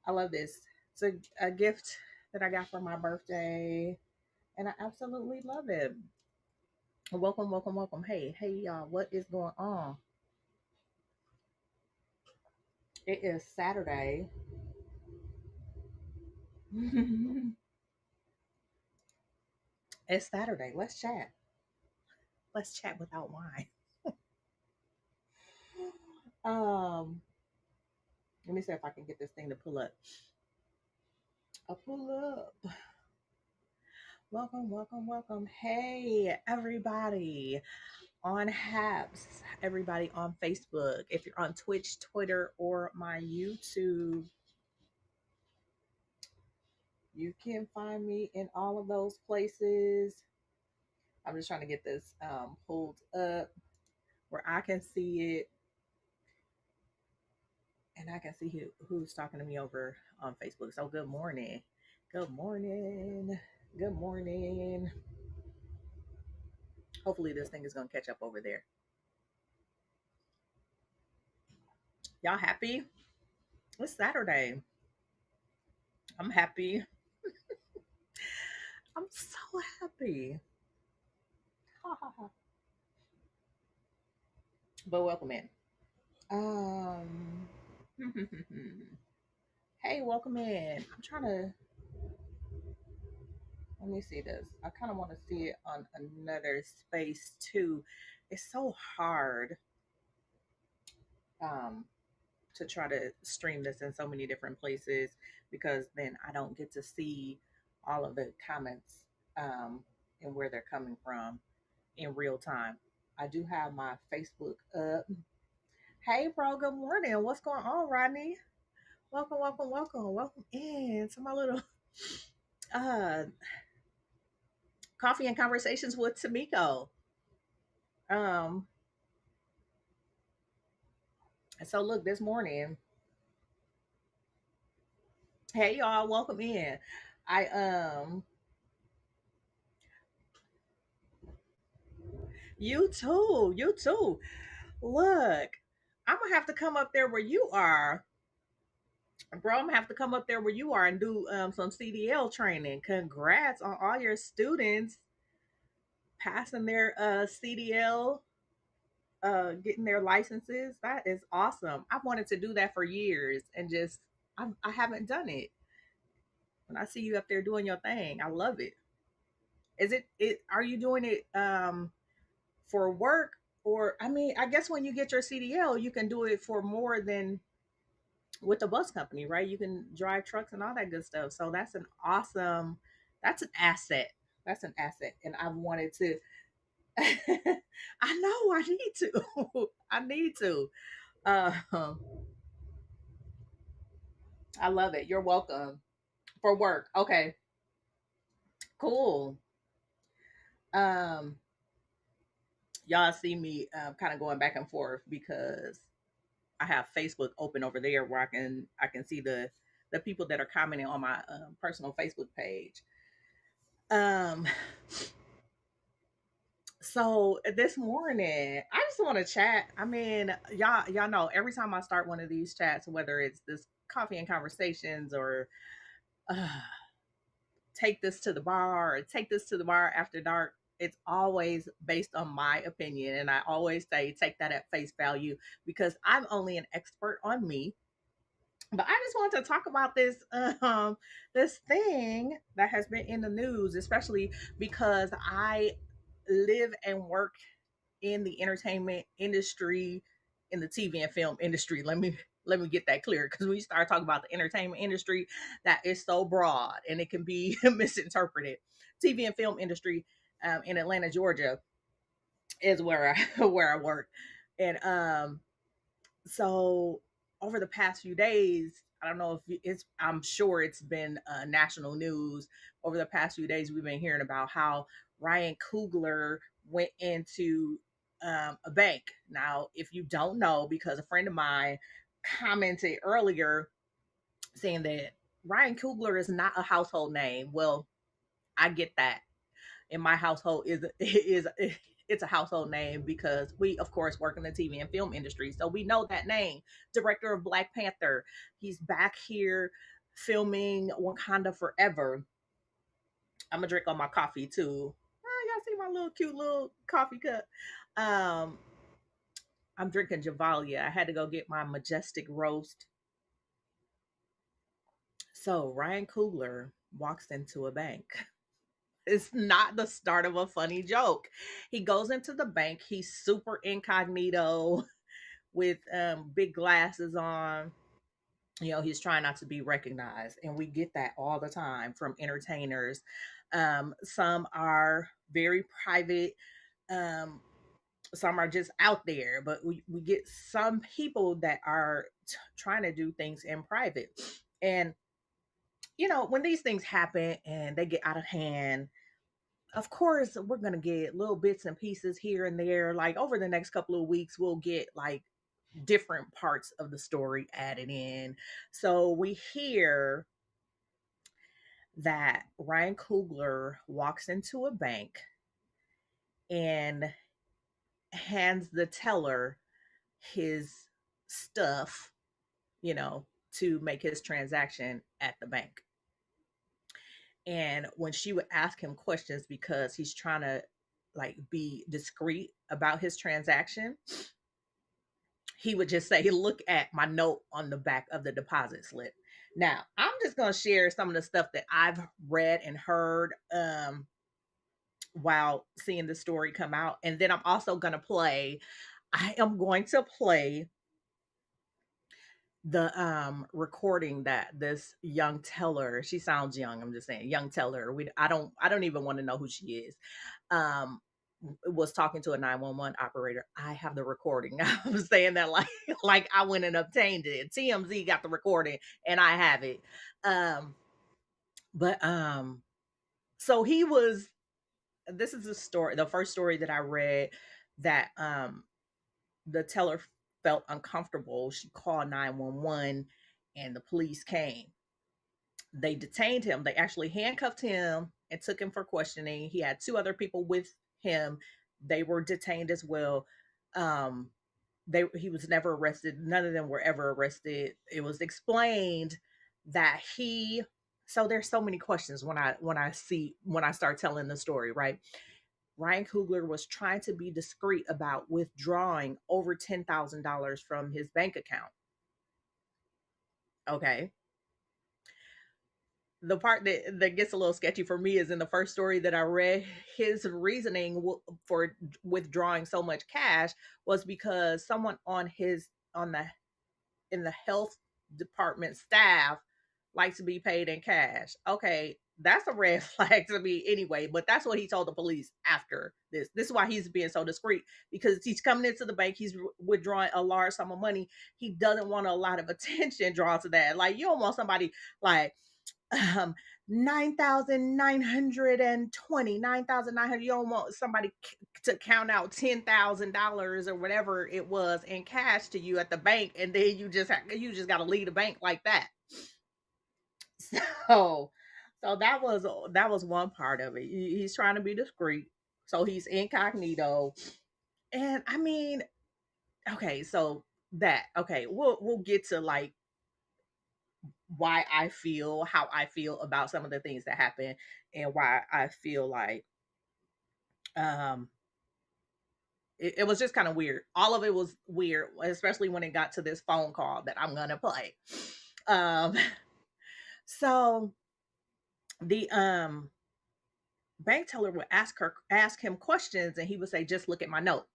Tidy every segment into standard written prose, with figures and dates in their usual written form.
I love this. It's a gift that I got for my birthday, and I absolutely love it. Welcome, welcome, welcome. Hey, y'all. What is going on? It is Saturday. It's Saturday. Let's chat. Let's chat without wine. Um, Let me see if I can get this thing to pull up. A pull up. Welcome, welcome, welcome. Hey, everybody on Habs, everybody on Facebook. If you're on Twitch, Twitter, or my YouTube, you can find me in all of those places. I'm just trying to get this pulled up where I can see it and I can see who's talking to me over on Facebook. So good morning. Good morning. Good morning. Hopefully this thing is gonna catch up over there. Y'all happy? It's Saturday. I'm happy. I'm so happy. But welcome in. Um Hey, welcome in. I'm trying to let me see this. I kind of want to see it on another space too. It's so hard um to try to stream this in so many different places because then I don't get to see all of the comments and where they're coming from in real time. I do have my Facebook up. Hey, bro, good morning. What's going on, Rodney? Welcome, welcome, welcome, welcome in to my little uh coffee and conversations with Tamiko. Um, so look, this morning, hey y'all, welcome in. I You too, you too. Look, I'm gonna have to come up there where you are, bro. I'm gonna have to come up there where you are and do some CDL training. Congrats on all your students passing their CDL, getting their licenses. That is awesome. I wanted to do that for years and just I haven't done it. When I see you up there doing your thing, I love it. Is it? Are you doing it for work, or I mean, I guess when you get your CDL, you can do it for more than with the bus company, right? You can drive trucks and all that good stuff. So that's an awesome. That's an asset. That's an asset, and I've wanted to. I know I need to. I need to. Um, I love it. You're welcome for work. Okay, cool. Um, y'all see me kind of going back and forth because I have Facebook open over there where I can see the people that are commenting on my personal Facebook page. Um, so this morning, I just want to chat. I mean, y'all know every time I start one of these chats, whether it's this coffee and conversations or uh, take this to the bar or take this to the bar after dark, it's always based on my opinion, and I always say take that at face value because I'm only an expert on me. But I just want to talk about this thing that has been in the news, especially because I live and work in the entertainment industry, in the TV and film industry. Let me get that clear because when you start talking about the entertainment industry, that is so broad and it can be misinterpreted. TV and film industry in Atlanta, Georgia, is where I where I work, and so over the past few days, I don't know if it's, I'm sure it's been national news. Over the past few days, we've been hearing about how Ryan Coogler went into a bank. Now, if you don't know, because a friend of mine commented earlier saying that Ryan Coogler is not a household name. Well, I get that. In my household is it's a household name because we of course work in the TV and film industry, so we know that name. Director of Black Panther, he's back here filming Wakanda Forever. I'm gonna drink on my coffee too. Y'all see my little cute little coffee cup. Um, I'm drinking Javalia. I had to go get my majestic roast. So Ryan Coogler walks into a bank. It's not the start of a funny joke. He goes into the bank. He's super incognito with big glasses on. You know, he's trying not to be recognized. And we get that all the time from entertainers. Some are very private. Um, some are just out there, but we get some people that are trying to do things in private. And, you know, when these things happen and they get out of hand, of course, we're going to get little bits and pieces here and there. Like over the next couple of weeks, we'll get like different parts of the story added in. So we hear that Ryan Coogler walks into a bank and hands the teller his stuff, you know, to make his transaction at the bank. And when she would ask him questions because he's trying to like be discreet about his transaction, he would just say, "Look at my note on the back of the deposit slip." Now, I'm just going to share some of the stuff that I've read and heard while seeing the story come out. And then I'm also going to play, I am going to play the recording that this young teller, she sounds young, I'm just saying, young teller, I don't even want to know who she is, um was talking to a 911 operator. I have the recording. I'm saying that like I went and obtained it. TMZ got the recording and I have it. Um but so he was, this is the story, the first story that I read, that the teller felt uncomfortable. She called 911 and the police came. They detained him. They actually handcuffed him and took him for questioning. He had two other people with him. They were detained as well. Um, he was never arrested. None of them were ever arrested. It was explained that he, so there's so many questions when I start telling the story, right? Ryan Coogler was trying to be discreet about withdrawing over $10,000 from his bank account. Okay. The part that gets a little sketchy for me is in the first story that I read. His reasoning for withdrawing so much cash was because someone on the in the health department staff likes to be paid in cash. Okay, that's a red flag to me anyway, but that's what he told the police after this. This is why he's being so discreet, because he's coming into the bank, he's withdrawing a large sum of money. He doesn't want a lot of attention drawn to that. Like, you don't want somebody like, um 9,920, you don't want somebody to count out $10,000 or whatever it was in cash to you at the bank, and then you just got to leave the bank like that. So that was one part of it. He's trying to be discreet, so he's incognito. And I mean, okay, so that, okay, we'll get to like why I feel how I feel about some of the things that happen, and why I feel like um it was just kind of weird. All of it was weird, especially when it got to this phone call that I'm gonna play. Um so the bank teller would ask him questions, and he would say, "Just look at my note."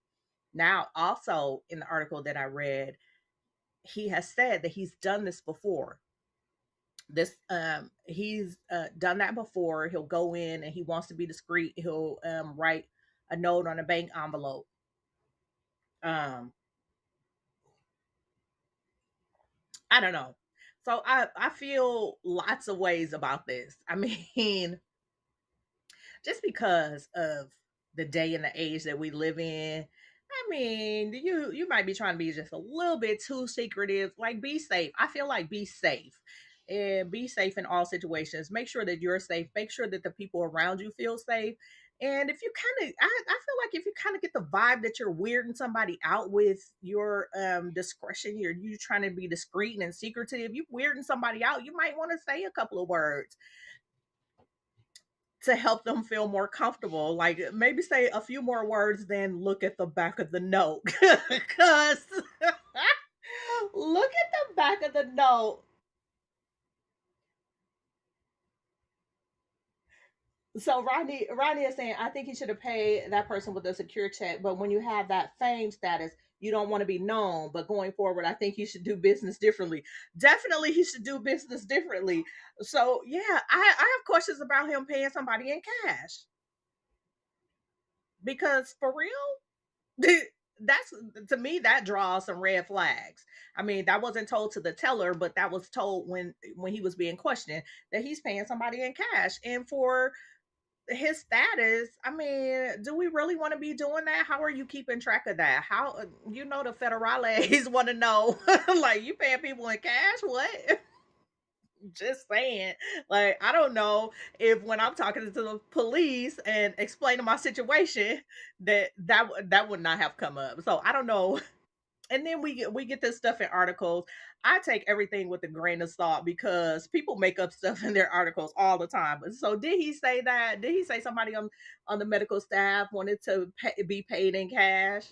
Now, also in the article that I read, he has said that he's done this before. He's done that before. He'll go in and he wants to be discreet. He'll write a note on a bank envelope. um I don't know. So I feel lots of ways about this. I mean, just because of the day and the age that we live in, I mean, you might be trying to be just a little bit too secretive. Like, be safe. I feel like be safe. And be safe in all situations. Make sure that you're safe. Make sure that the people around you feel safe. And if you kind of, I feel like if you kind of get the vibe that you're weirding somebody out with your discretion, you trying to be discreet and secretive, you weirding somebody out, you might want to say a couple of words to help them feel more comfortable. Like maybe say a few more words than look at the back of the note. Because look at the back of the note. So Rodney is saying, I think he should have paid that person with a secure check. But when you have that fame status, you don't want to be known. But going forward, I think he should do business differently. Definitely, he should do business differently. So yeah, I have questions about him paying somebody in cash because for real, that's to me that draws some red flags. I mean, that wasn't told to the teller, but that was told when he was being questioned that he's paying somebody in cash, and for his status, I mean, do we really want to be doing that? How are you keeping track of that? How the federales want to know like you paying people in cash? What? Just saying. Like, I don't know if when I'm talking to the police and explaining my situation that would not have come up. So I don't know. And then we get this stuff in articles. I take everything with a grain of salt because people make up stuff in their articles all the time. So did he say that? Did he say somebody on the medical staff wanted to be paid in cash?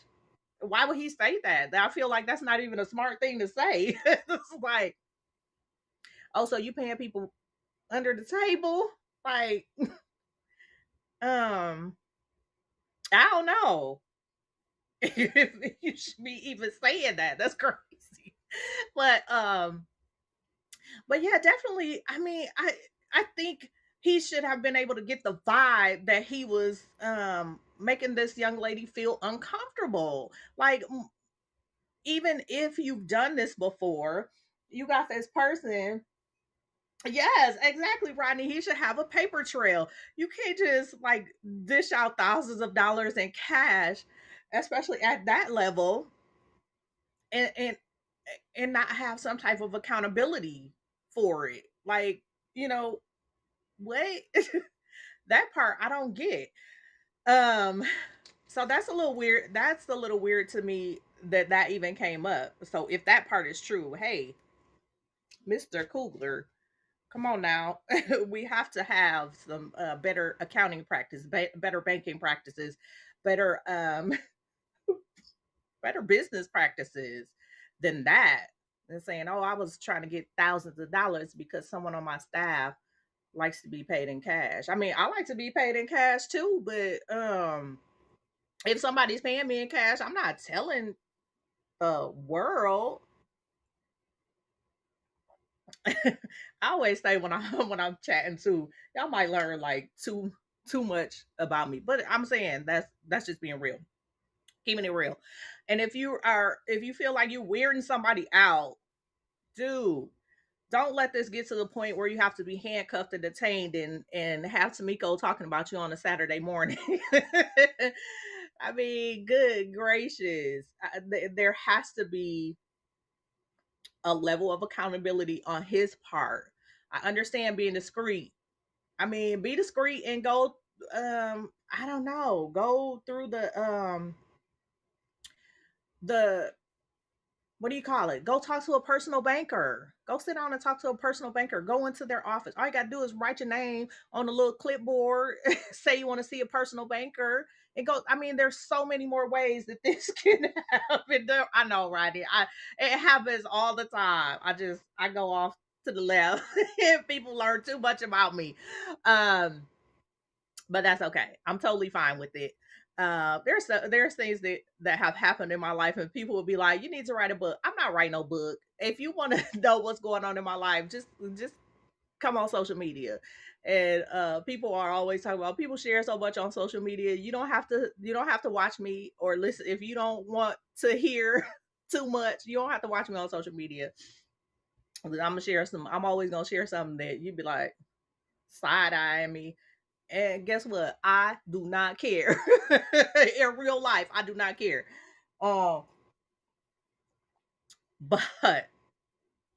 Why would he say that? I feel like that's not even a smart thing to say. It's like, oh, so you paying people under the table? Like, um, I don't know. If you should be even saying that. That's crazy. But yeah, definitely. I mean, I think he should have been able to get the vibe that he was making this young lady feel uncomfortable. Like even if you've done this before, you got this person. Yes, exactly, Rodney. He should have a paper trail. You can't just like dish out thousands of dollars in cash, especially at that level, and and not have some type of accountability for it. Like, you know, what? That part I don't get. Um, so that's a little weird. That's a little weird to me that even came up. So if that part is true, hey, Mr. Coogler, come on now. We have to have some better accounting practice, better banking practices, better better business practices than that. And saying, "Oh, I was trying to get thousands of dollars because someone on my staff likes to be paid in cash." I mean, I like to be paid in cash too, but if somebody's paying me in cash, I'm not telling the world. I always say when I when I'm chatting too, y'all might learn like too much about me. But I'm saying that's just being real. Keeping it real. And if you feel like you're weirding somebody out, dude, don't let this get to the point where you have to be handcuffed and detained and have Tamiko talking about you on a Saturday morning. I mean, good gracious. There has to be a level of accountability on his part. I understand being discreet. I mean, be discreet and go I don't know, go through the what do you call it? Go talk to a personal banker. Go sit down and talk to a personal banker. Go into their office. All you got to do is write your name on a little clipboard, say you want to see a personal banker, and go. I mean, there's so many more ways that this can happen. I know, right? It happens all the time. I go off to the left, and people learn too much about me. Um, but that's okay. I'm totally fine with it. There's things that have happened in my life, and people will be like, "You need to write a book." I'm not writing no book. If you want to know what's going on in my life, just come on social media. And people are always talking about people share so much on social media. You don't have to watch me or listen if you don't want to hear too much. You don't have to watch me on social media. I'm always gonna share something that you'd be like side eyeing me, and guess what? I do not care. In real life, I do not care. Um, but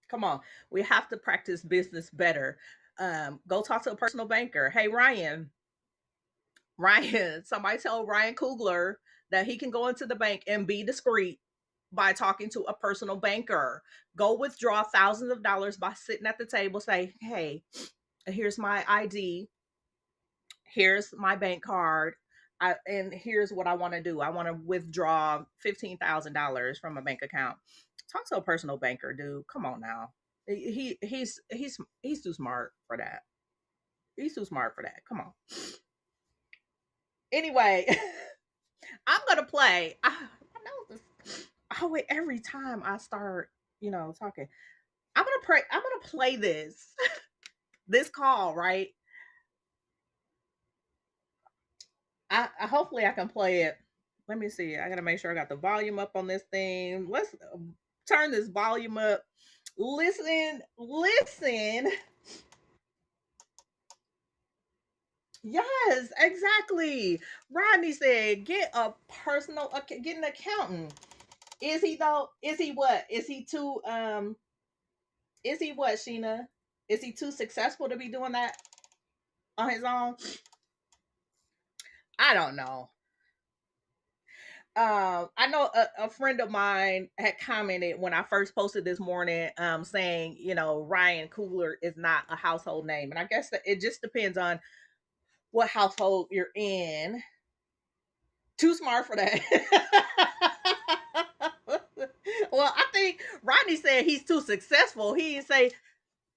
come on, we have to practice business better. Go talk to a personal banker. Hey Ryan, Ryan, somebody tell Ryan Coogler that he can go into the bank and be discreet by talking to a personal banker. Go withdraw thousands of dollars by sitting at the table, say, hey, here's my ID, here's my bank card. And here's what I want to do. I want to withdraw $15,000 from a bank account. Talk to a personal banker, dude. Come on now. He's too smart for that. He's too smart for that. Come on. Anyway, I'm gonna play. I know this. Oh wait, every time I start, talking, I'm gonna play this. This call, right? I hopefully I can play it. Let me see. I gotta make sure I got the volume up on this thing. Let's turn this volume up. Listen, listen. Yes, exactly. Rodney said, "Get a get an accountant." Is he though? Is he what? Is he too? Is he what, Sheena? Is he too successful to be doing that on his own? I don't know. I know a friend of mine had commented when I first posted this morning, saying, Ryan Coogler is not a household name. And I guess that it just depends on what household you're in. Too smart for that. Well, I think Rodney said he's too successful. He didn't say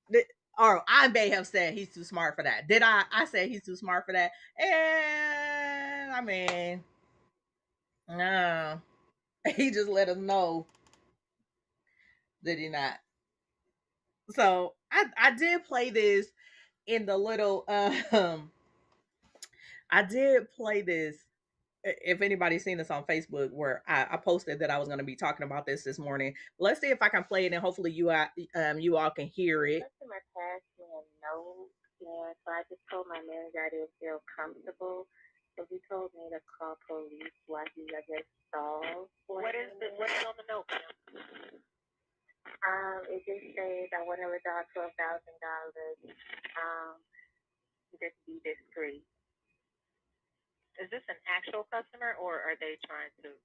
that, or I may have said he's too smart for that. Did I? I said he's too smart for that. And I mean, no, he just let us know that he not. So I did play this in the little I did play this. If anybody's seen this on Facebook, where I posted that I was going to be talking about this morning. Let's see if I can play it, and hopefully you all can hear it. Customer passed me a note, and so I just told my manager I didn't feel comfortable. So he told me to call police while he, I guess, stalled. What is on the note? It just says I want to withdraw $12,000. Just be discreet. Is this an actual customer, or are they trying to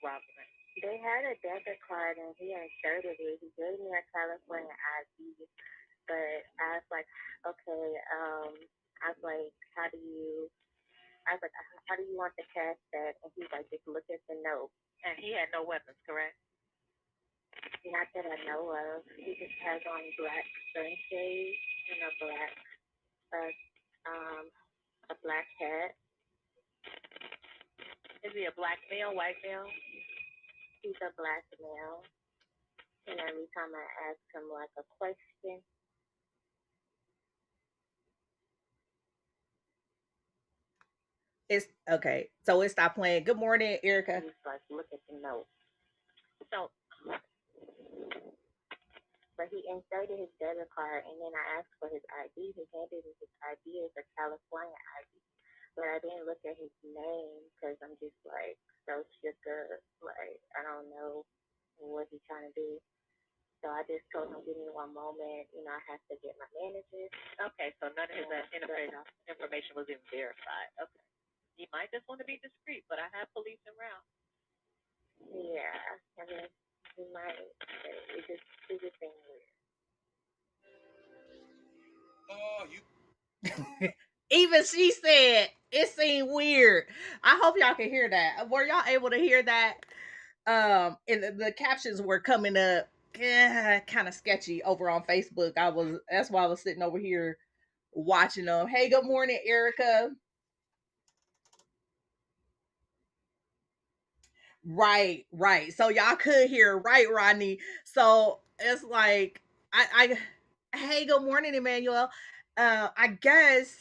rob them? They had a debit card and he inserted it. He gave me a California ID, but I was like, okay, I was like, how do you want the cash back? And he's like, just look at the note. And he had no weapons, correct? Not that I know of. He just has on black sunshades and uh, um, a black hat. Is he a black male, white male? He's a black male. And every time I ask him like a question, it's okay. So it stopped playing. Good morning, Erica. He's like, look at the note. So, but he inserted his debit card, and then I asked for his ID. He handed me his ID as a California ID, but I didn't look at his name because I'm just like so shook up. Like I don't know what he's trying to do. So I just told him, give me one moment. I have to get my manager. Okay, so none of his information was even verified. Okay. You might just want to be discreet, but I have police around. Yeah, I mean, he might. It just seemed weird. Oh, you. Even she said it seemed weird. I hope y'all can hear that. Were y'all able to hear that? And the captions were coming up kind of sketchy over on Facebook. That's why I was sitting over here watching them. Hey, good morning, Erica. Right, right. So y'all could hear, right, Rodney. So it's like hey, good morning, Emmanuel. I guess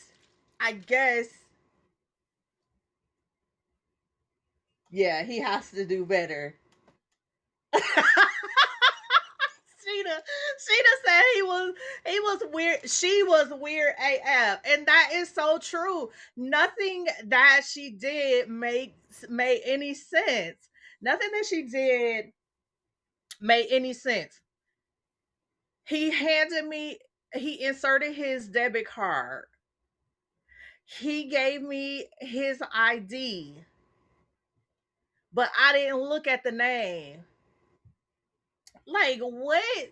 yeah, he has to do better. Sheena said he was weird. She was weird AF, and that is so true. Nothing that she did made any sense. Nothing that she did made any sense. He handed me. He inserted his debit card. He gave me his ID, but I didn't look at the name. Like, what?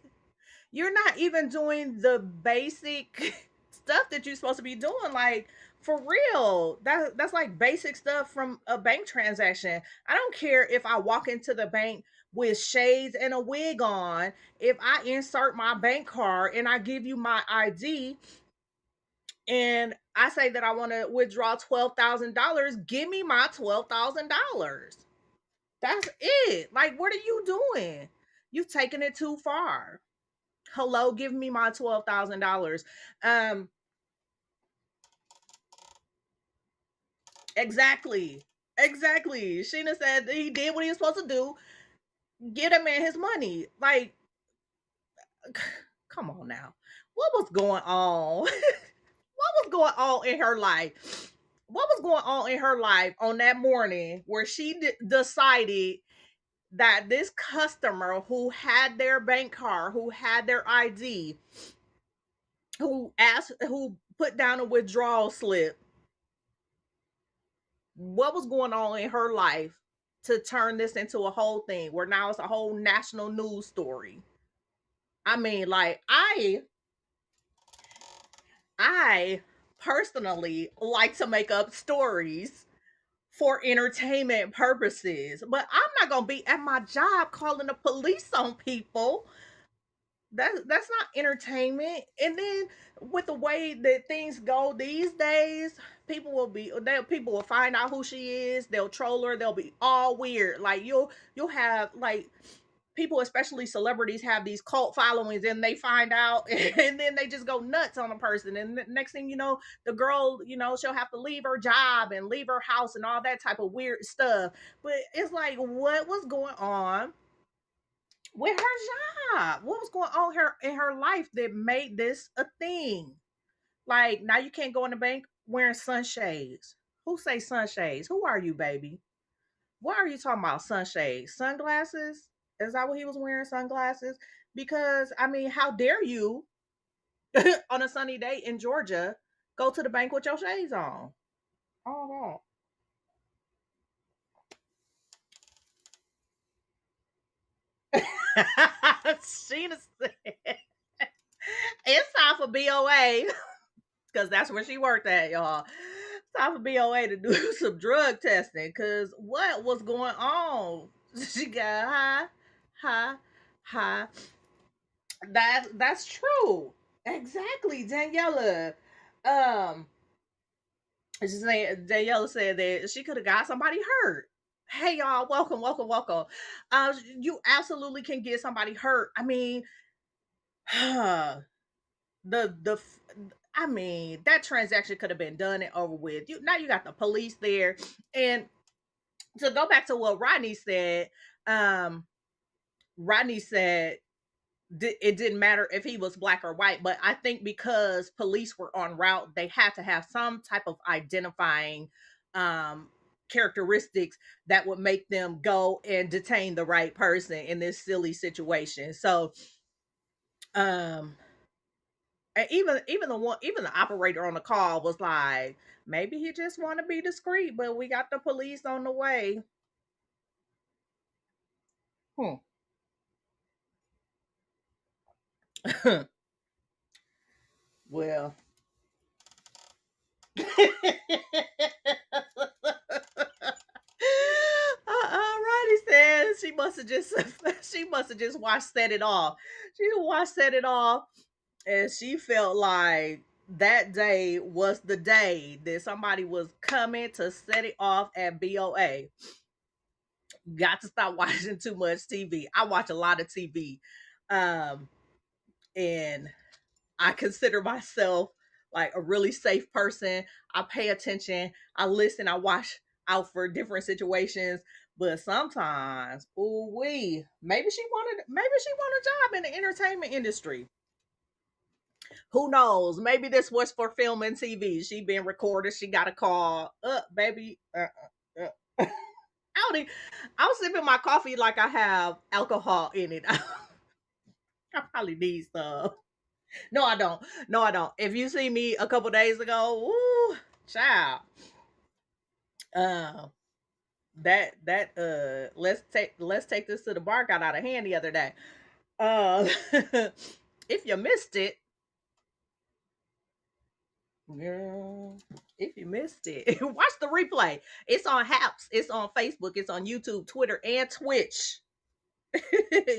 You're not even doing the basic stuff that you're supposed to be doing. Like, for real. That's like basic stuff from a bank transaction. I don't care if I walk into the bank with shades and a wig on. If I insert my bank card and I give you my ID and I say that I want to withdraw $12,000, give me my $12,000. That's it. Like, what are you doing? You've taken it too far. Hello, give me my $12,000. Um, exactly. Exactly. Sheena said that he did what he was supposed to do. Get a man his money. Like, come on now. What was going on? What was going on in her life? What was going on in her life on that morning where she decided that this customer who had their bank card, who had their ID, who put down a withdrawal slip, what was going on in her life to turn this into a whole thing where now it's a whole national news story? I mean, like, I personally like to make up stories for entertainment purposes, but I'm not gonna be at my job calling the police on people. That's not entertainment. And then with the way that things go these days, people will find out who she is. They'll troll her. They'll be all weird. Like, you'll have like people, especially celebrities, have these cult followings, and they find out, and then they just go nuts on a person. And the next thing you know, the girl, she'll have to leave her job and leave her house and all that type of weird stuff. But it's like, what was going on with her job? What was going on her in her life that made this a thing? Like, now you can't go in the bank wearing sunshades. Who say sunshades? Who are you, baby? What are you talking about? Sunshades, sunglasses? Is that what he was wearing? Sunglasses? Because I mean, how dare you on a sunny day in Georgia go to the bank with your shades on? Oh, wow. Sheena said it's time for BOA because that's where she worked at, y'all. It's time for BOA to do some drug testing because what was going on? She got high, high. That's true. Exactly, Daniela. Um, just saying, Daniela said that she could have got somebody hurt. Hey y'all, welcome, welcome, welcome. You absolutely can get somebody hurt. I mean, the I mean, that transaction could have been done and over with. Now you got the police there. And to go back to what um Rodney said it didn't matter if he was black or white, but I think because police were on route, they had to have some type of identifying um characteristics that would make them go and detain the right person in this silly situation. So um and even the operator on the call was like, maybe he just want to be discreet, but we got the police on the way. Hmm. Well, Ronnie says she must have just she must have just watched Set It Off. She watched Set It Off, and she felt like that day was the day that somebody was coming to set it off at BOA. Got to stop watching too much TV. I watch a lot of TV, um, and I consider myself like a really safe person. I pay attention. I listen. I watch out for different situations. But sometimes, ooh wee, maybe she wanted a job in the entertainment industry. Who knows? Maybe this was for film and TV. She been recorded. She got a call. Baby. I don't even, I'm sipping my coffee like I have alcohol in it. I probably need some. No, I don't. No, I don't. If you see me a couple days ago, ooh, Child. Uh, let's take this to the bar got out of hand the other day. Uh, if you missed it, girl, if you missed it, watch the replay. It's on Haps, it's on Facebook, it's on YouTube, Twitter, and Twitch.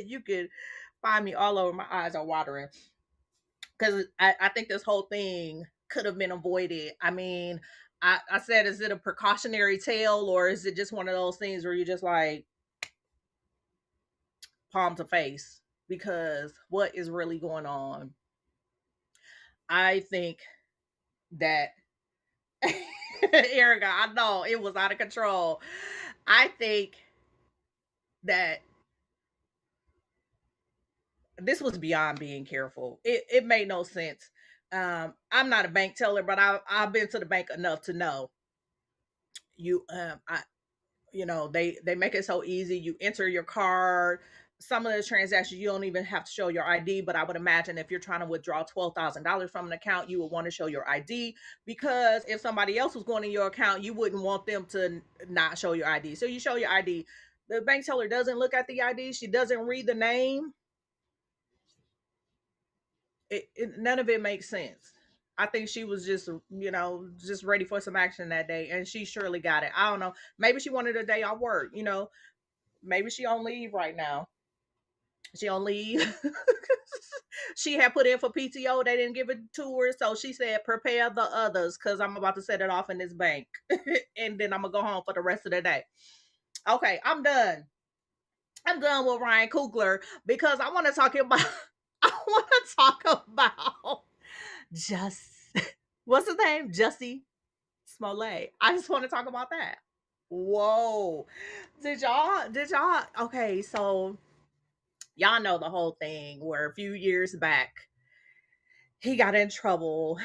You can find me all over. My eyes are watering because I think this whole thing could have been avoided. I mean, I said, is it a precautionary tale or is it just one of those things where you just like palm to face? Because what is really going on? I think that Erica, I know it was out of control. I think that this was beyond being careful. It made no sense. I'm not a bank teller, but I've been to the bank enough to know you I they make it so easy. You enter your card. Some of the transactions you don't even have to show your ID, but I would imagine if you're trying to withdraw $12,000 from an account, you would want to show your ID, because if somebody else was going in your account, you wouldn't want them to not show your ID. So you show your ID. The bank teller doesn't look at the ID. She doesn't read the name. None of it makes sense. I think she was just ready for some action that day, and she surely got it. I don't know. Maybe she wanted a day off work. Maybe she on leave right now. She on leave. She had put in for PTO. They didn't give it to her, so she said, "Prepare the others, because I'm about to set it off in this bank, and then I'm gonna go home for the rest of the day." Okay, I'm done. I'm done with Ryan Coogler because I want to talk about. I want to talk about just what's his name, Jussie Smollett. I just want to talk about that. Whoa, did y'all? Okay, so y'all know the whole thing where a few years back he got in trouble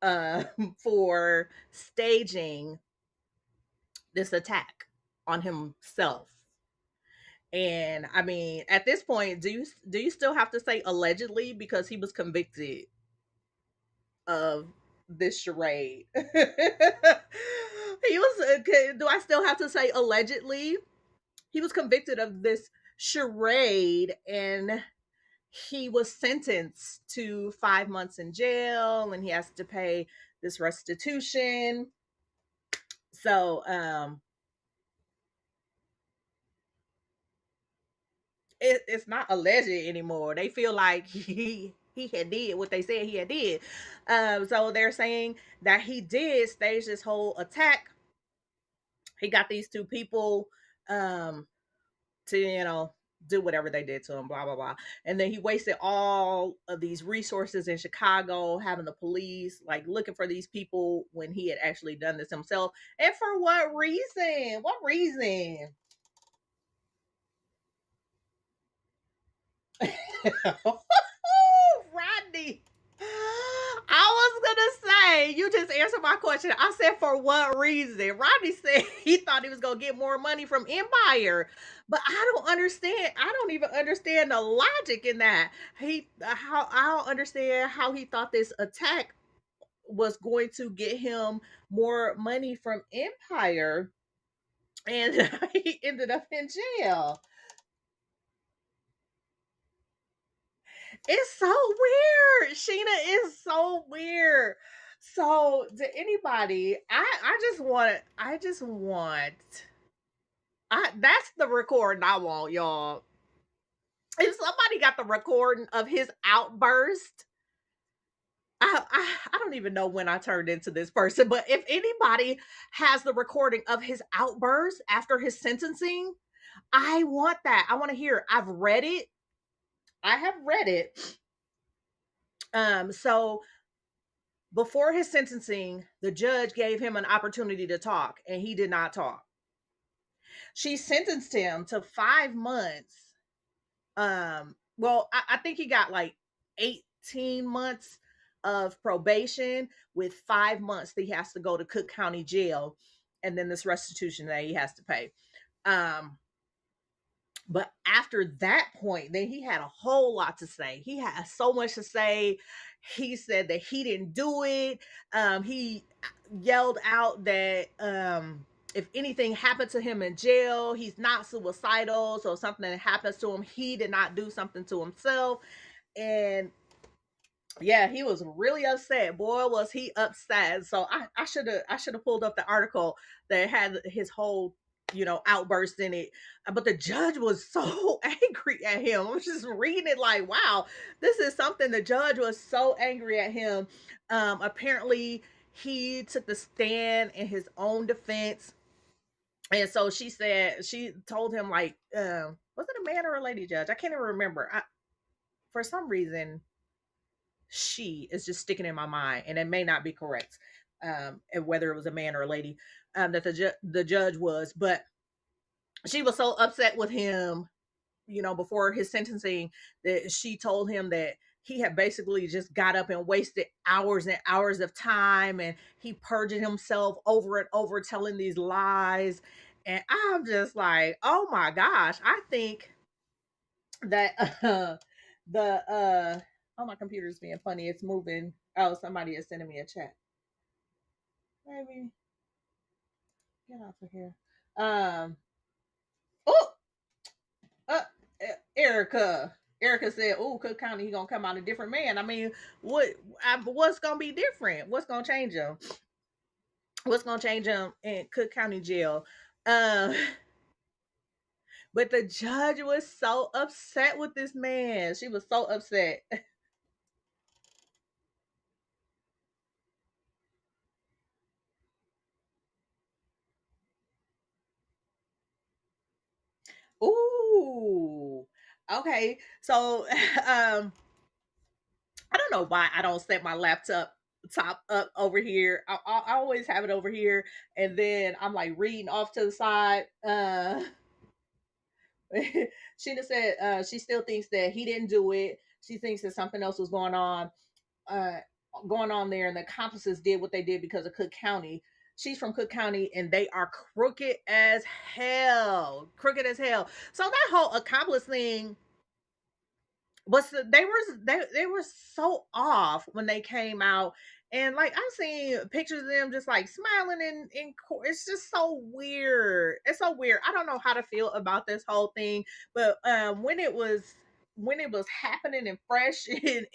uh for staging this attack on himself. And I mean, at this point, do you still have to say allegedly, because he was convicted of this charade? He was do I still have to say allegedly? He was convicted of this charade, and he was sentenced to 5 months in jail, and he has to pay this restitution. So it's not alleged anymore. They feel like he had did what they said he had did. So they're saying that he did stage this whole attack. He got these two people um to do whatever they did to him, blah blah blah. And then he wasted all of these resources in Chicago, having the police like looking for these people when he had actually done this himself. And for what reason? What reason? Rodney, I was gonna say, you just answered my question. I said, for what reason? Rodney said he thought he was gonna get more money from Empire, but I don't understand. I don't even understand the logic in that. How I don't understand how he thought this attack was going to get him more money from Empire, and he ended up in jail. It's so weird. Sheena is so weird. So to anybody, I that's the recording I want, y'all. If somebody got the recording of his outburst, I don't even know when I turned into this person, but if anybody has the recording of his outburst after his sentencing, I want that. I want to hear it. I've read it. I have read it. So before his sentencing, the judge gave him an opportunity to talk, and he did not talk. She sentenced him to 5 months. Well, I think he got like 18 months of probation with 5 months that he has to go to Cook County Jail, and then this restitution that he has to pay. Um, But after that point, then he had a whole lot to say. He had so much to say. He said that he didn't do it. He yelled out that if anything happened to him in jail, he's not suicidal. So if something that happens to him, he did not do something to himself. And yeah, he was really upset. Boy, was he upset. So I should have pulled up the article that had his whole outburst in it. But the judge was so angry at him. I was just reading it like, wow, this is something. The judge was so angry at him. Apparently he took the stand in his own defense. And so she told him like, was it a man or a lady judge? I can't even remember. For some reason she is just sticking in my mind, and it may not be correct, and whether it was a man or a lady, that the judge was, but she was so upset with him, before his sentencing, that she told him that he had basically just got up and wasted hours and hours of time, and he perjured himself over and over, telling these lies. And I'm just like, oh my gosh, I think that the oh, my computer's being funny. It's moving. Oh, somebody is sending me a chat. Maybe get off of here. Um. Oh. Uh. Erica. Erica said, "Oh, Cook County, he gonna come out a different man." I mean, what's gonna be different? What's gonna change him? What's gonna change him in Cook County jail? Um. But the judge was so upset with this man. She was so upset. Ooh. Okay. So I don't know why I don't set my laptop top up over here. I always have it over here, and then I'm like reading off to the side. Sheena said she still thinks that he didn't do it. She thinks that something else was uh, going on there, and the accomplices did what they did because of Cook County. She's from Cook County, and they are crooked as hell. Crooked as hell. So that whole accomplice thing was, they were so off when they came out. And like I've seen pictures of them just like smiling in court. It's just so weird. It's so weird. I don't know how to feel about this whole thing. But when it was happening and fresh and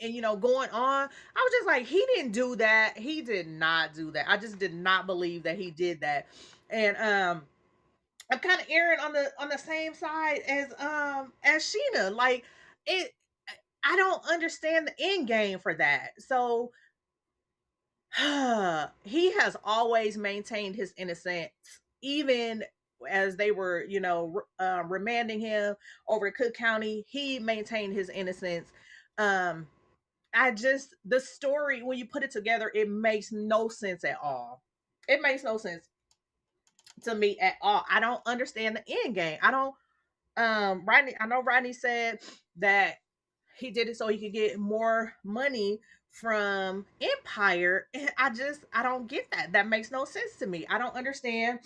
going on, I was just like, he didn't do that. He did not do that. I just did not believe that he did that. And I'm kind of erring on the same side as Sheena. Like, it I don't understand the end game for that. So he has always maintained his innocence, even as they were, remanding him over to Cook County. He maintained his innocence. Um, the story, when you put it together, it makes no sense at all. It makes no sense to me at all. I don't understand the end game. I don't. Rodney, I know Rodney said that he did it so he could get more money from Empire. And I don't get that. That makes no sense to me. I don't understand.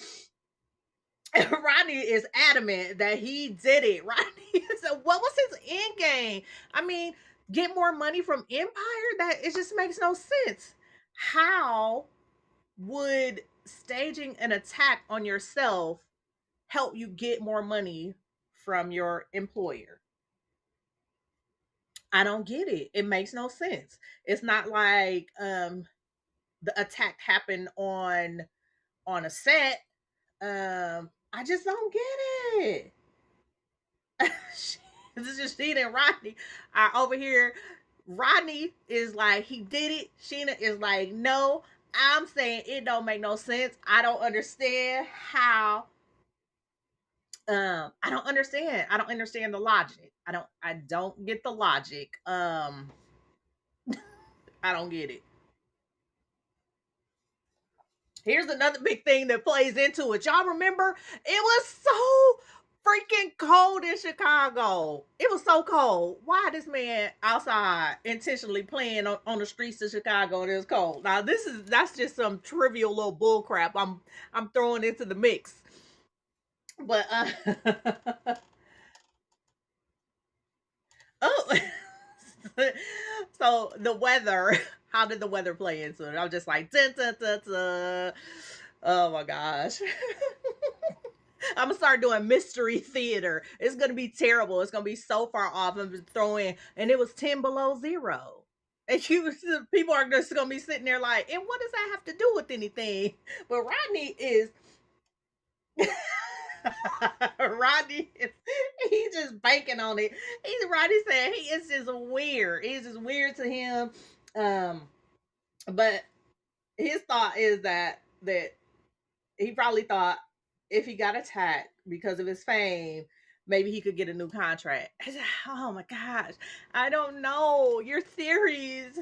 Rodney is adamant that he did it. Rodney, so what was his end game? I mean, get more money from Empire? That it just makes no sense. How would staging an attack on yourself help you get more money from your employer? I don't get it. It makes no sense. It's not like the attack happened on a set. I just don't get it. This is just Sheena and Rodney are over here. Rodney is like, he did it. Sheena is like, no. I'm saying it don't make no sense. I don't understand how. I don't understand. I don't understand the logic. I don't get the logic. I don't get it. Here's another big thing that plays into it. Y'all remember it was so freaking cold in Chicago. It was so cold. Why this man outside intentionally playing on the streets of Chicago and it was cold? Now that's just some trivial little bull crap I'm throwing into the mix. But Oh, so the weather. How did the weather play into it? I'm just like, dun, dun, dun, dun. Oh my gosh. I'm gonna start doing mystery theater. It's gonna be terrible. It's gonna be so far off. I'm just throwing, and it was 10 below 0. And people are just gonna be sitting there like, and what does that have to do with anything? But Rodney is Rodney is he's just banking on it. Rodney said he is just weird. He's just weird to him. Um, but his thought is that he probably thought if he got attacked because of his fame, maybe he could get a new contract. Oh my gosh. I don't know. Your theories,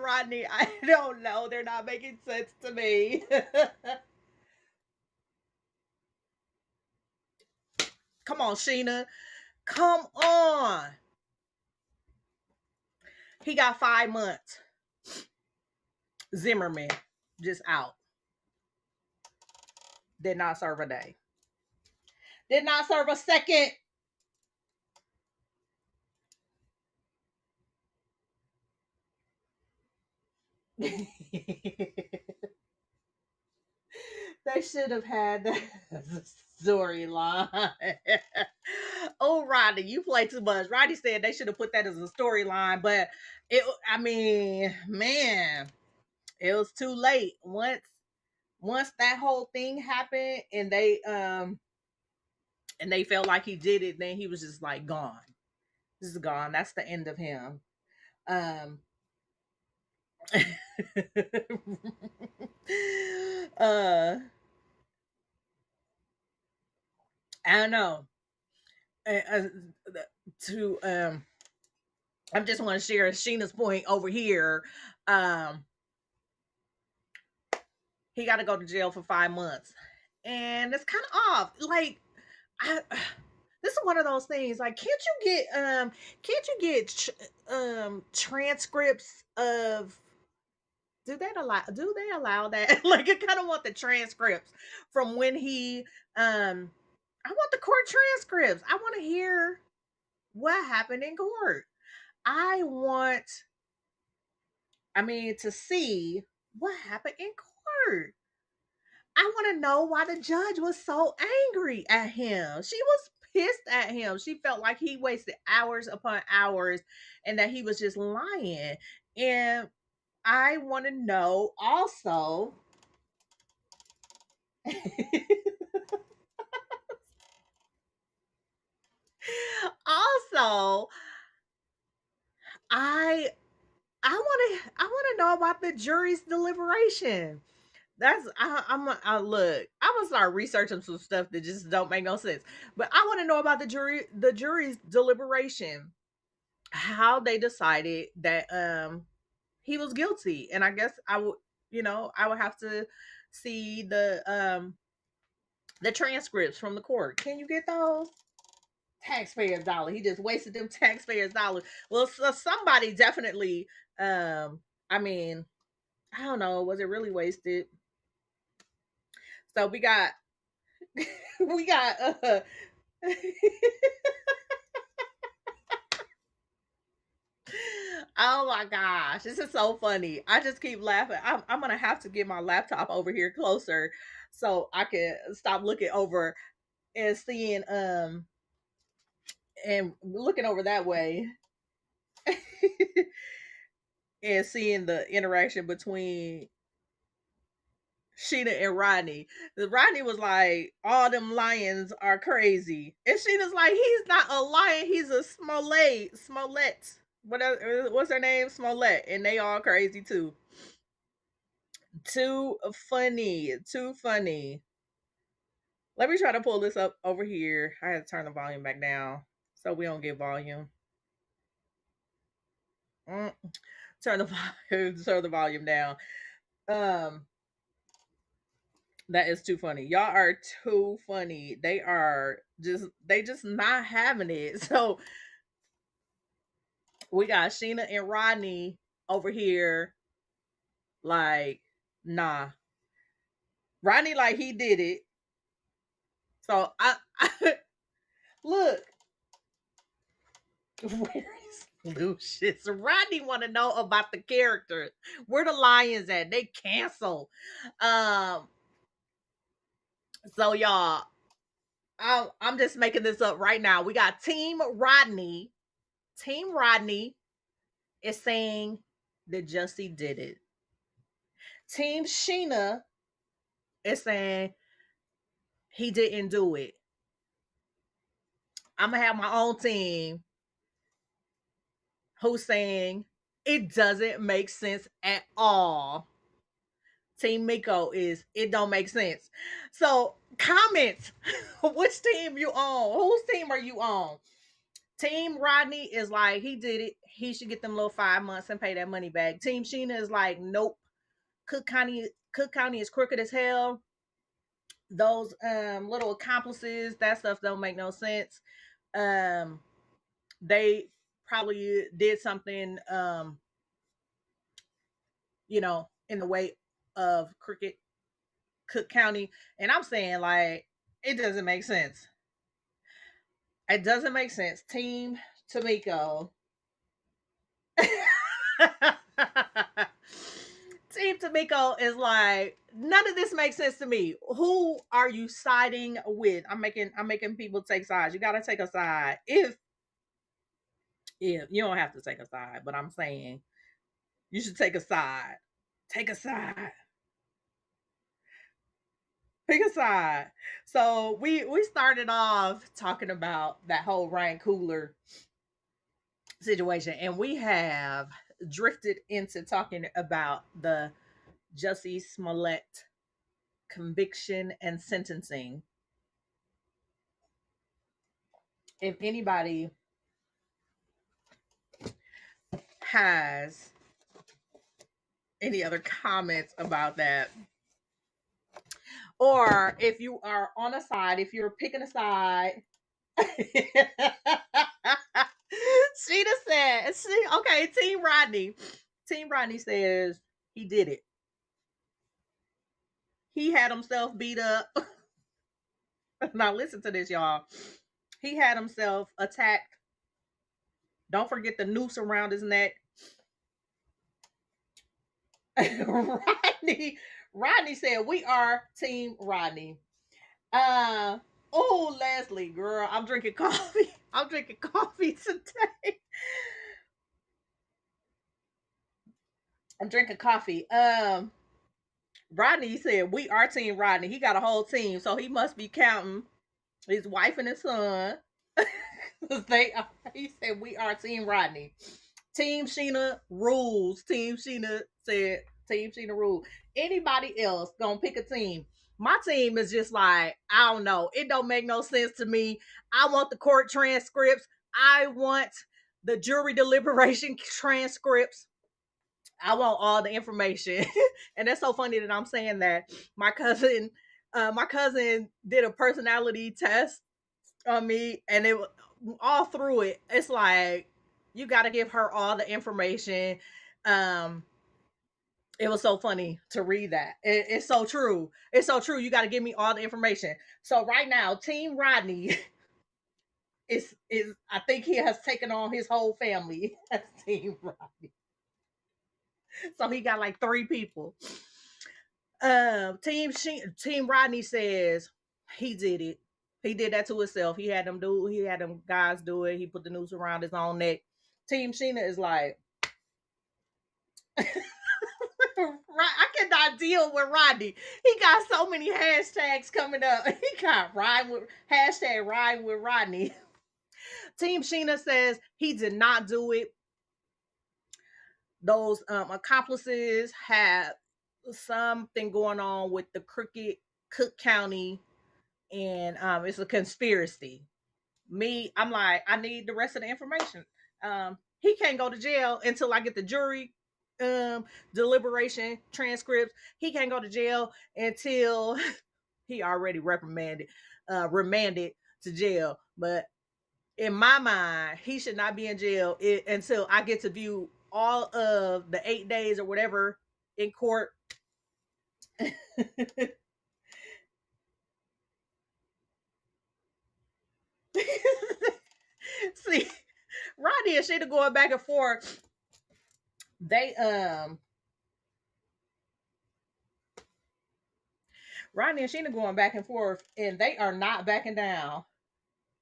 Rodney, I don't know. They're not making sense to me. Come on, Sheena. Come on. He got 5 months. Zimmerman just out. Did not serve a day. Did not serve a second. They should have had that storyline. Oh, Rodney, you play too much. Rodney said they should have put that as a storyline, but I mean, man, it was too late. Once that whole thing happened and they felt like he did it, then he was just like gone. This is gone. That's the end of him. Um uh I don't know. Uh, to I just want to share Sheena's point over here. Um, he got to go to jail for 5 months, and it's kind of off. Like, I, this is one of those things. Like, can't you get transcripts of? Do they allow that? Like, I kind of want the transcripts from when he. I want the court transcripts. I want to hear what happened in court. I want to see what happened in court. I want to know why the judge was so angry at him. She was pissed at him. She felt like he wasted hours upon hours and that he was just lying. And I want to know also also I I want to know about the jury's deliberation. I look. I'm gonna start researching some stuff that just don't make no sense. But I want to know about the jury's deliberation, how they decided that he was guilty, and I guess I would have to see the transcripts from the court. Can you get those? Taxpayers' dollar. He just wasted them taxpayers' dollars. Well, so somebody definitely. I mean, I don't know. Was it really wasted? So we got we got oh my gosh, this is so funny. I just keep laughing. I'm gonna have to get my laptop over here closer so I can stop looking over and seeing and looking over that way and seeing the interaction between Sheena and Rodney. Rodney was like, all them lions are crazy. And Sheena's like, he's not a lion, he's a Smollett. What's her name? Smollett. And they all crazy too. Too funny. Too funny. Let me try to pull this up over here. I had to turn the volume back down so we don't get volume. Mm. Turn the volume down. Um That is too funny. Y'all are too funny. They just not having it. So we got Sheena and Rodney over here, like, nah. Rodney like he did it. So I look, Where is Lucius? Rodney want to know about the characters. Where the Lions at? They cancel. Um, so y'all, I'm just making this up right now. We got Team Rodney. Team Rodney is saying that Jussie did it. Team Sheena is saying he didn't do it. I'm gonna have my own team who's saying it doesn't make sense at all. Team Miko is it don't make sense. So comment which team you on. Whose team are you on? Team Rodney is like he did it. He should get them little 5 months and pay that money back. Team Sheena is like nope. Cook County is crooked as hell. Those little accomplices, that stuff don't make no sense. Um they probably did something in the way of Cricket Cook County. And I'm saying like it doesn't make sense. It doesn't make sense. Team Tamiko. Team Tamiko is like none of this makes sense to me. Who are you siding with? I'm making people take sides. You gotta take a side. If you don't have to take a side, but I'm saying you should take a side. Take a side. Pick a side. So we started off talking about that whole Ryan Coogler situation, and we have drifted into talking about the Jussie Smollett conviction and sentencing. If anybody has any other comments about that, or if you are on a side, if you're picking a side. Sheena said, okay, Team Rodney. Team Rodney says he did it. He had himself beat up. Now, listen to this, y'all. He had himself attacked. Don't forget the noose around his neck. Rodney said, we are Team Rodney. Uh, oh, Leslie, girl, I'm drinking coffee. I'm drinking coffee today. I'm drinking coffee. Rodney said, we are Team Rodney. He got a whole team, so he must be counting his wife and his son. they He said, we are Team Rodney. Team Sheena rules. Team Sheena said, Team Sheena rules. Anybody else gonna pick a team? My team is just like, I don't know. It don't make no sense to me. I want the court transcripts. I want the jury deliberation transcripts. I want all the information. And that's so funny that I'm saying that. My cousin did a personality test on me, and it all through it. It's like you got to give her all the information. Um, it was so funny to read that. It's so true. It's so true. You got to give me all the information. So right now, Team Rodney is I think he has taken on his whole family as Team Rodney. So he got like 3 people. Team Rodney says he did it. He did that to himself. He had them guys do it. He put the noose around his own neck. Team Sheena is like, I cannot deal with Rodney. He got so many hashtags coming up. He got ride with Rodney. Team Sheena says he did not do it. Those accomplices have something going on with the Crooked Cook County, and it's a conspiracy. I'm like, I need the rest of the information. He can't go to jail until I get the jury deliberation transcripts. He can't go to jail until he already remanded to jail. But in my mind, he should not be in jail until I get to view all of the 8 days or whatever in court. See, Rodney and Sheena going back and forth. They Rodney and Sheena going back and forth, and they are not backing down.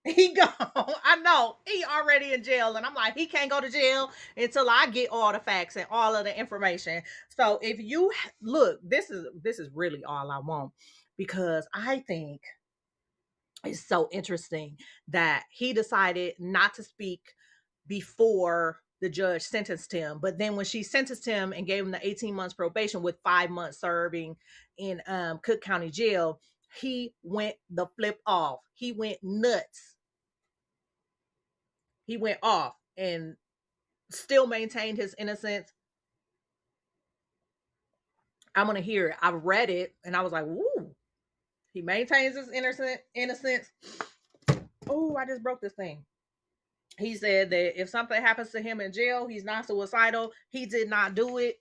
He gone. I know he already in jail, and I'm like, he can't go to jail until I get all the facts and all of the information. So if you look, this is really all I want, because I think it's so interesting that he decided not to speak before the judge sentenced him. But then when she sentenced him and gave him the 18 months probation with 5 months serving in Cook County Jail, he went the flip off. He went nuts. He went off and still maintained his innocence. I'm gonna hear it. I read it and I was like, "Woo!" He maintains his innocence. Oh, I just broke this thing. He said that if something happens to him in jail, he's not suicidal. He did not do it.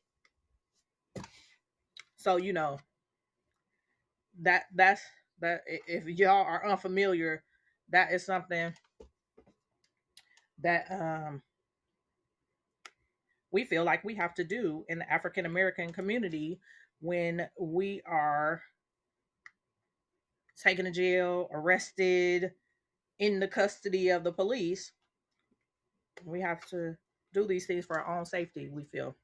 So that's that. If y'all are unfamiliar, that is something that we feel like we have to do in the African American community when we are taken to jail, arrested, in the custody of the police. We have to do these things for our own safety, we feel.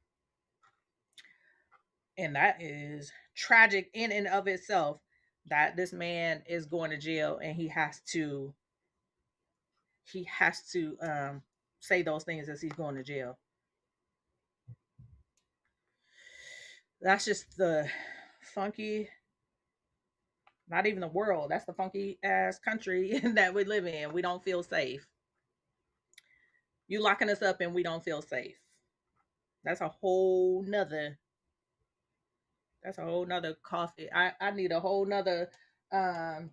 And that is tragic in and of itself, that this man is going to jail and he has to say those things as he's going to jail. That's just the funky, not even the world, that's the funky ass country that we live in. We don't feel safe. You locking us up and we don't feel safe. That's a whole nother, that's a whole nother coffee. I need a whole nother um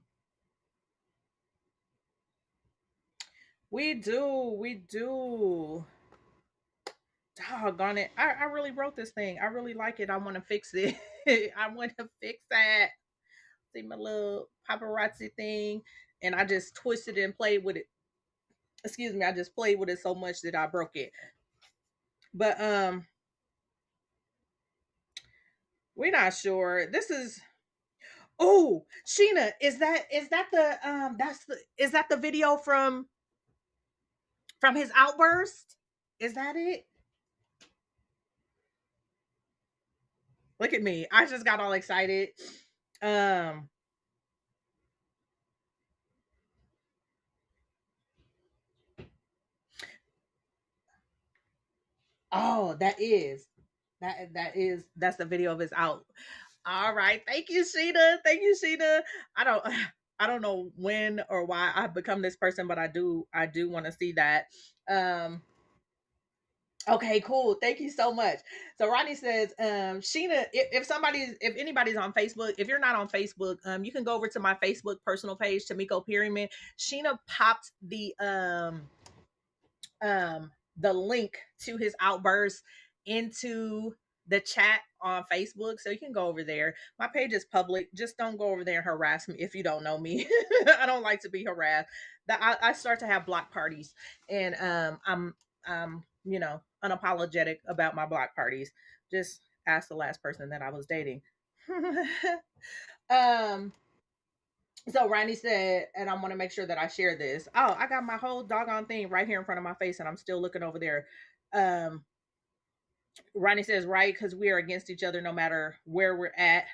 we do. Doggone it. I really wrote this thing. I really like it. I want to fix it. I want to fix that. See my little paparazzi thing. And I just twisted and played with it. Excuse me, I just played with it so much that I broke it. But we're not sure. This is, oh, Sheena, is that the that's the is that the video from his outburst? Is that it? Look at me. I just got all excited. Um oh, that's the video of his out. All right. Thank you, Sheena. Thank you, Sheena. I don't I don't know when or why I've become this person, but I do want to see that. Um Okay, cool. Thank you so much. So Rodney says, Sheena, if anybody's on Facebook, if you're not on Facebook, you can go over to my Facebook personal page, Tamiko Perryman. Sheena popped the link to his outburst into the chat on Facebook. So you can go over there. My page is public. Just don't go over there and harass me if you don't know me. I don't like to be harassed. I start to have block parties, and I'm unapologetic about my block parties. Just ask the last person that I was dating. um so Randy said, and I want to make sure that I share this. Oh, I got my whole doggone thing right here in front of my face, and I'm still looking over there. Um, Ronnie says, right, because we are against each other no matter where we're at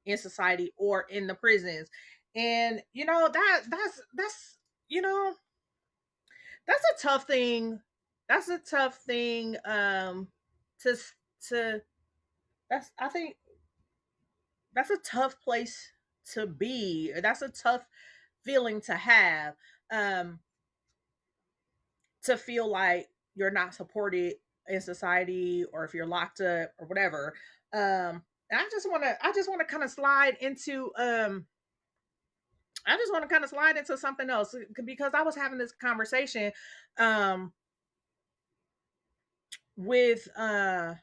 in society or in the prisons. And that's you know, that's a tough thing. That's a tough thing to to that's I think that's a tough place to be. That's a tough feeling to have. Um to feel like you're not supported in society, or if you're locked up or whatever. And I just want to kind of slide into something else, because I was having this conversation um with a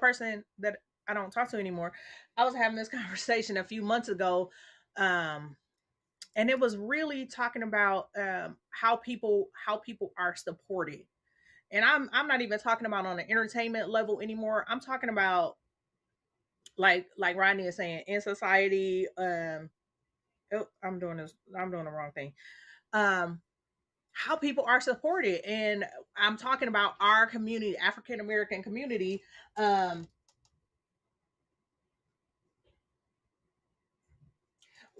person that I don't talk to anymore. I was having this conversation a few months ago um and it was really talking about how people are supported. And I'm not even talking about on the entertainment level anymore. I'm talking about, like Rodney is saying, in society. Oh, I'm doing the wrong thing. Um, how people are supported, and I'm talking about our community, African American community. Um,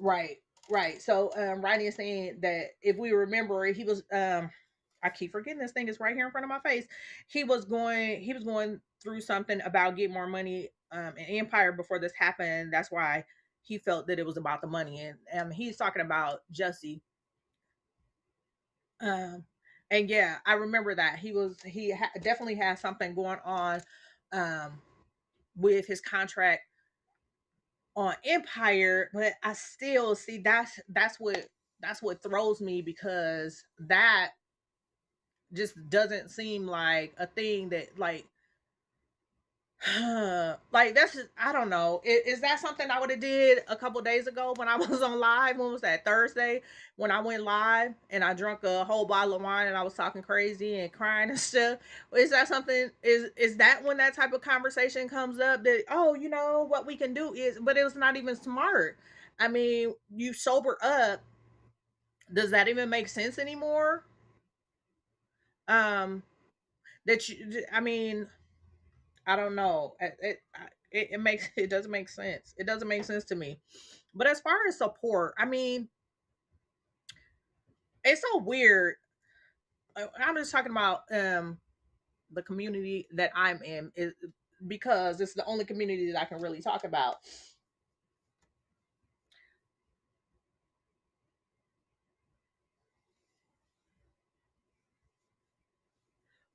right, right. So Rodney is saying that if we remember, he was I keep forgetting this thing is right here in front of my face. He was going through something about getting more money in Empire before this happened. That's why he felt that it was about the money, and he's talking about Jussie. Um, and yeah, I remember that definitely has something going on um with his contract on Empire, but I still see that's what throws me, because that just doesn't seem like a thing that, like, that's just, I don't know. Is that something I would have did a couple days ago when I was on live? When was that, Thursday? When I went live and I drank a whole bottle of wine and I was talking crazy and crying and stuff. Is that something? Is that when that type of conversation comes up, that, oh, what we can do is, but it was not even smart. I mean, you sober up. Does that even make sense anymore? Um, that you, I mean, I don't know. It makes it doesn't make sense. It doesn't make sense to me. But as far as support, I mean, it's so weird. I'm just talking about the community that I'm in, is because it's the only community that I can really talk about.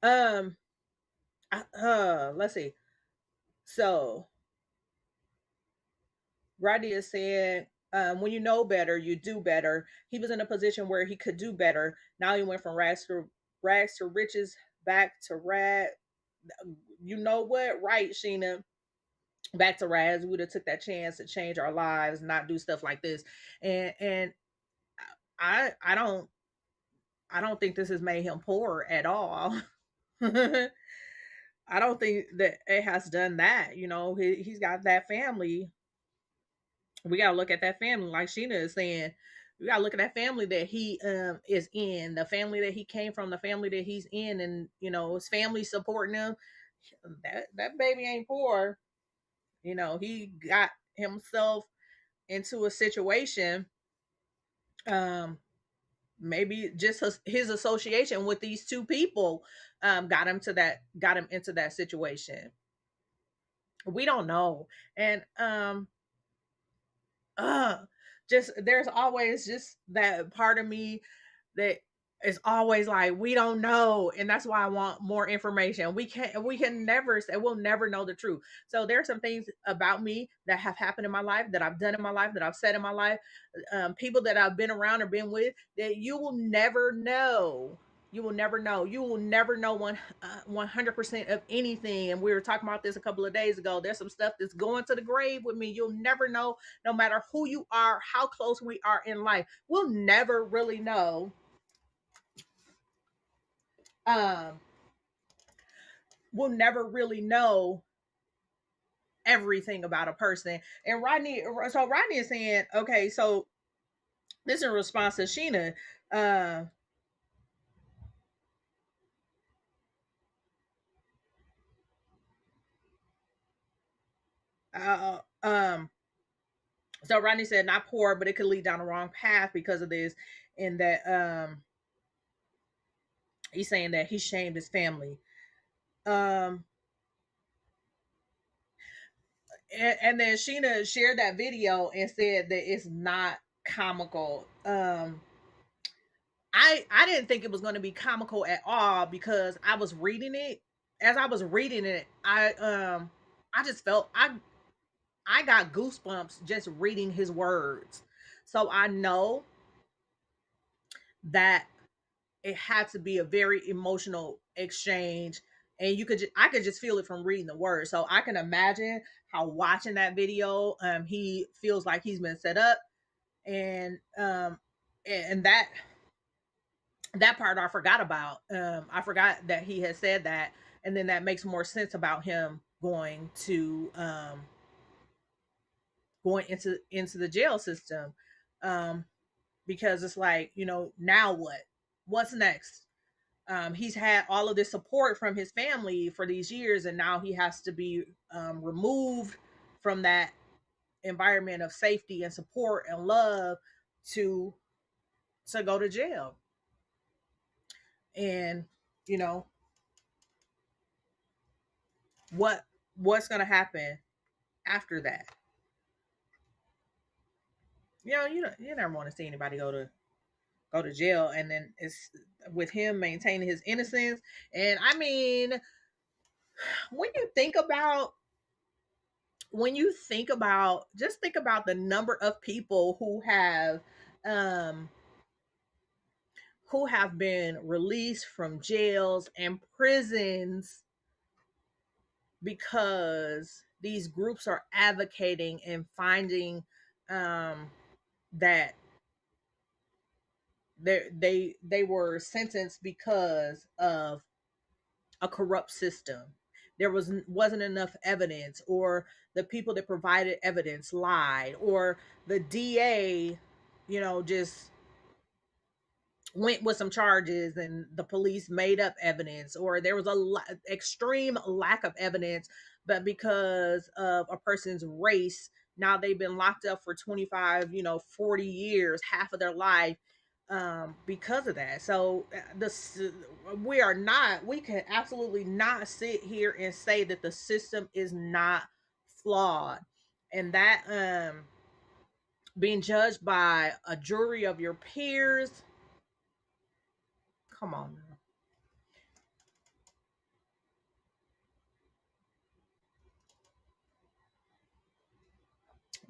Um, let's see. So Rodney is saying, when you know better, you do better. He was in a position where he could do better. Now he went from rags to riches, back to rag. You know what? Right, Sheena. Back to Raz, we would have took that chance to change our lives, not do stuff like this. And I don't think this has made him poor at all. I don't think that it has done that. He's got that family. We gotta look at that family, like Sheena is saying. We gotta look at that family that he is in, the family that he came from, the family that he's in, and his family supporting him. That baby ain't poor. He got himself into a situation. um Maybe just his association with these two people got him into that situation. We don't know. And uh just there's always just that part of me that is always like, we don't know, and that's why I want more information. We can never say, we'll never know the truth. So there are some things about me that have happened in my life, that I've done in my life, that I've said in my life, people that I've been around or been with, that you will never know. You will never know. You will never know 100% of anything. And we were talking about this a couple of days ago. There's some stuff that's going to the grave with me. You'll never know, no matter who you are, how close we are in life. We'll never really know. Um, we'll never really know everything about a person. And Rodney is saying, okay, so this is in response to Sheena. Uh, um, so Rodney said, not poor, but it could lead down the wrong path because of this, and that he's saying that he shamed his family. Um, and then Sheena shared that video and said that it's not comical. I didn't think it was going to be comical at all, because I was reading it. As I was reading it, I just felt, I got goosebumps just reading his words. So I know that it had to be a very emotional exchange, and I could just feel it from reading the words. So I can imagine how, watching that video, he feels like he's been set up. And And that part I forgot about. I forgot that he had said that, and then that makes more sense about him going into the jail system, um, because it's like, now what? What's next? He's had all of this support from his family for these years, and now he has to be removed from that environment of safety and support and love to go to jail. And you know what what's going to happen after that? You never want to see anybody go to jail, and then it's with him maintaining his innocence. And I mean, when you think about just think about the number of people um who have been released from jails and prisons because these groups are advocating and finding um that they were sentenced because of a corrupt system. There wasn't enough evidence, or the people that provided evidence lied, or the DA, just went with some charges and the police made up evidence, or there was extreme lack of evidence, but because of a person's race, now they've been locked up for 25, 40 years, half of their life, because of that. So this we can absolutely not sit here and say that the system is not flawed, and that being judged by a jury of your peers. Come on now.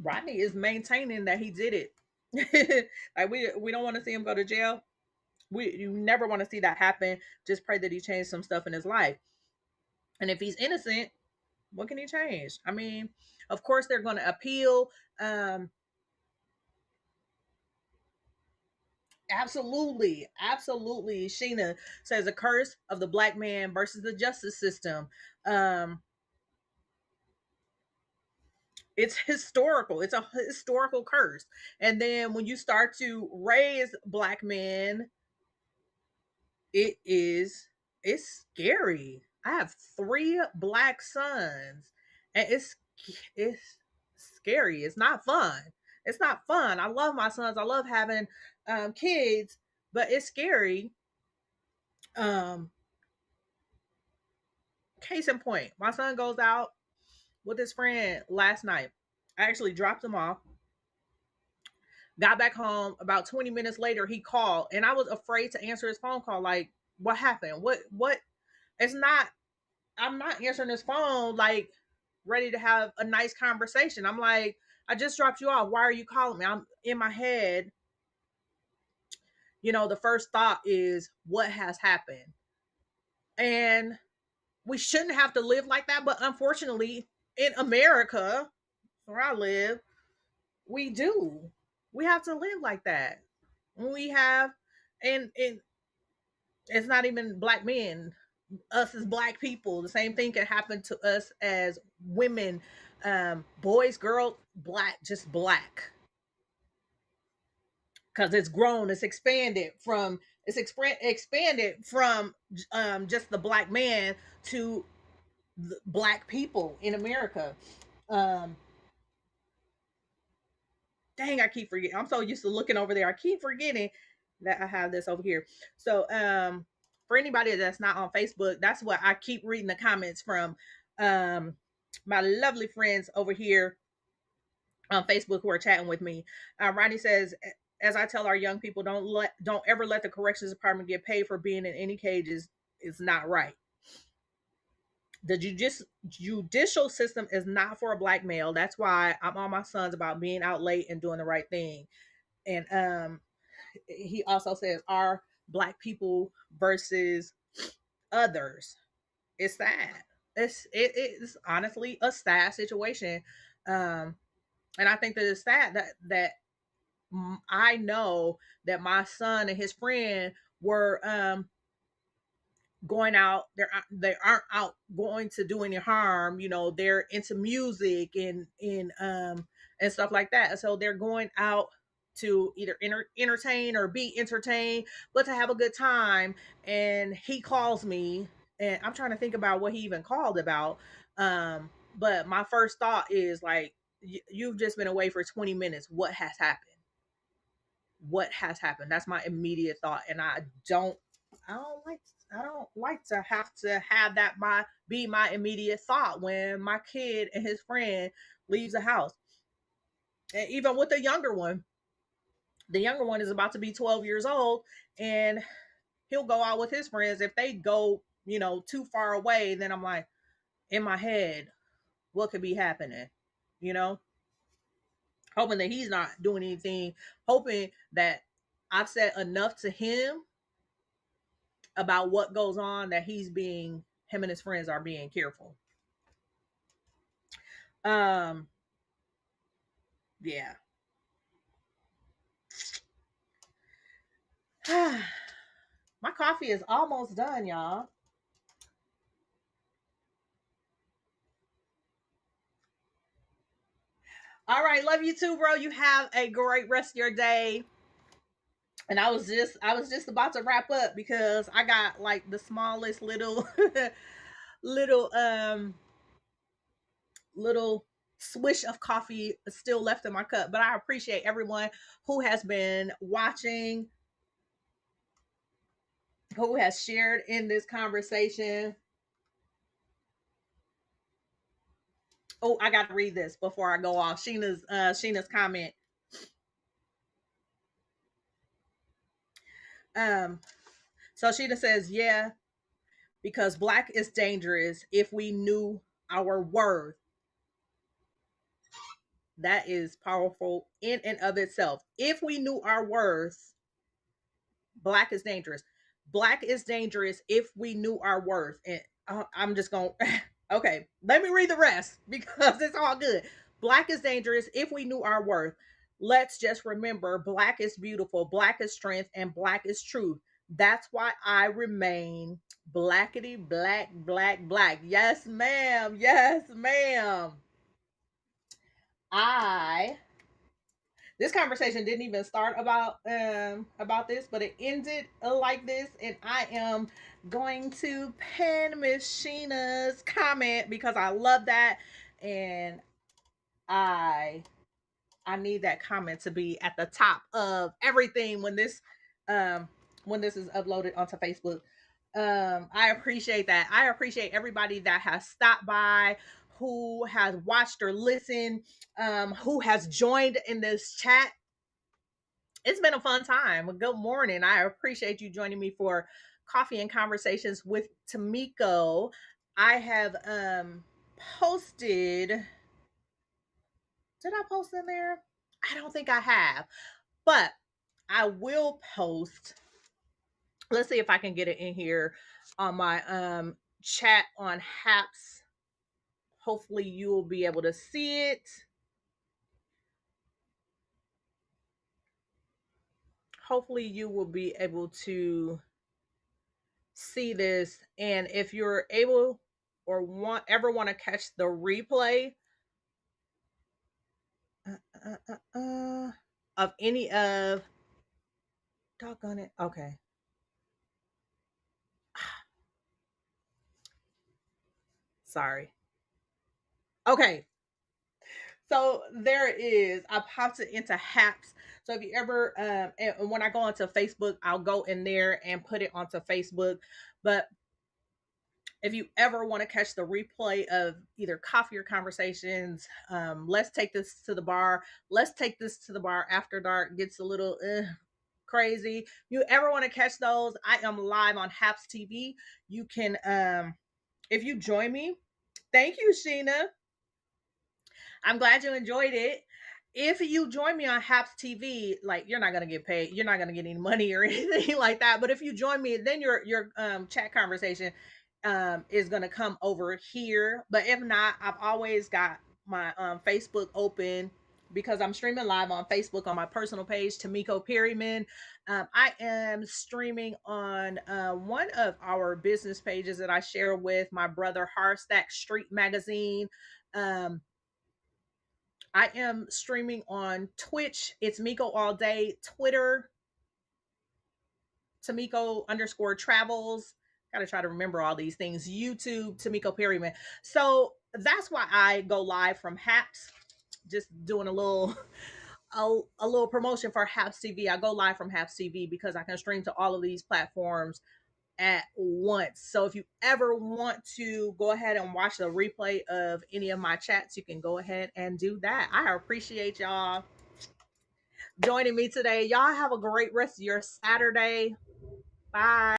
Rodney is maintaining that he did it. Like, we don't want to see him go to jail. You never want to see that happen. Just pray that he changed some stuff in his life. And if he's innocent, what can he change? I mean, of course they're going to appeal. Absolutely, absolutely. Sheena says a curse of the black man versus the justice system. Um, it's historical. It's a historical curse. And then when you start to raise black men, it's scary. I have three black sons, and it's scary. It's not fun. It's not fun. I love my sons. I love having kids, but it's scary. Um, Case in point, my son goes out with his friend last night. I actually dropped him off. Got back home about 20 minutes later. He called, and I was afraid to answer his phone call. Like, what happened? What? It's not. I'm not answering his phone like ready to have a nice conversation. I'm like, I just dropped you off. Why are you calling me? I'm in my head. The first thought is what has happened. And we shouldn't have to live like that. But unfortunately, in America, where I live, we do. We have to live like that. We have, and it's not even black men, us as black people, the same thing can happen to us as women, boys, girls, black, just black, because it's grown, expanded from just the black man to the black people in America. um Dang, I keep forgetting. I'm so used to looking over there, I keep forgetting that I have this over here. So for anybody that's not on Facebook, that's what I keep reading the comments from um my lovely friends over here on Facebook who are chatting with me. Ronnie says, as I tell our young people, don't ever let the corrections department get paid for being in any cages. It's not right. The judicial system is not for a black male. That's why I'm on my sons about being out late and doing the right thing. And he also says, are black people versus others. It's sad. It's honestly a sad situation. And I think that it's sad that I know that my son and his friend were going out. They aren't out going to do any harm. They're into music and stuff like that. So they're going out to either entertain or be entertained, but to have a good time. And he calls me, and I'm trying to think about what he even called about. But my first thought is like, you've just been away for 20 minutes. What has happened? What has happened? That's my immediate thought. And don't I don't like I don't like to have that my be my immediate thought when my kid and his friend leaves the house. And even with the younger one is about to be 12 years old, and he'll go out with his friends. If they go, too far away, then I'm like, in my head, what could be happening? You know, hoping that he's not doing anything, hoping that I've said enough to him about what goes on, that him and his friends are being careful. Um, yeah. My coffee is almost done, y'all. All right, love you too, bro. You have a great rest of your day. And I was just about to wrap up because I got like the smallest little little little swish of coffee still left in my cup. But I appreciate everyone who has been watching, who has shared in this conversation. Oh, I got to read this before I go off. Sheena's comment. Um, so Sheena says, "Yeah, because black is dangerous. If we knew our worth, that is powerful in and of itself. If we knew our worth, black is dangerous. Black is dangerous if we knew our worth." And I'm just going to, okay, let me read the rest because it's all good. Black is dangerous if we knew our worth. Let's just remember, black is beautiful, black is strength, and black is truth. That's why I remain blackety black, black, black. Yes, ma'am. Yes, ma'am. I This conversation didn't even start about this, but it ended like this, and I am going to pin Miss Sheena's comment because I love that, and I I need that comment to be at the top of everything um when this is uploaded onto Facebook. I appreciate that. I appreciate everybody that has stopped by, who has watched or listened, who has joined in this chat. It's been a fun time. Good morning. I appreciate you joining me for Coffee and Conversations with Tamiko. I have posted, did I post in there? I don't think I have, but I will post. Let's see if I can get it in here on my chat on Haps. Hopefully you will be able to see it. Hopefully you will be able to see this, and if you're able or want to catch the replay uh, uh, of any of, doggone it, okay, sorry, okay, so there it is. I popped it into Haps. So if you ever and when I go onto Facebook, I'll go in there and put it onto Facebook. But if you ever want to catch the replay of either Coffee or Conversations, let's take this to the bar. Let's take this to the bar after dark gets a little crazy. You ever want to catch those? I am live on Haps TV. You can, if you join me, thank you, Sheena. I'm glad you enjoyed it. If you join me on Haps TV, like, you're not gonna get paid, you're not gonna get any money or anything like that. But if you join me, then your chat conversation is gonna come over here. But if not, I've always got my Facebook open because I'm streaming live on Facebook on my personal page, Tamiko Perryman. I am streaming on one of our business pages that I share with my brother, Harstack Street Magazine. Um, I am streaming on Twitch. It's Miko all day. Twitter, Tamiko underscore travels. Gotta try to remember all these things. YouTube, Tamiko Perryman. So that's why I go live from Haps. Just doing a little promotion for Haps TV. I go live from Haps TV because I can stream to all of these platforms at once. So if you ever want to go ahead and watch the replay of any of my chats, you can go ahead and do that. I appreciate y'all joining me today. Y'all have a great rest of your Saturday. Bye.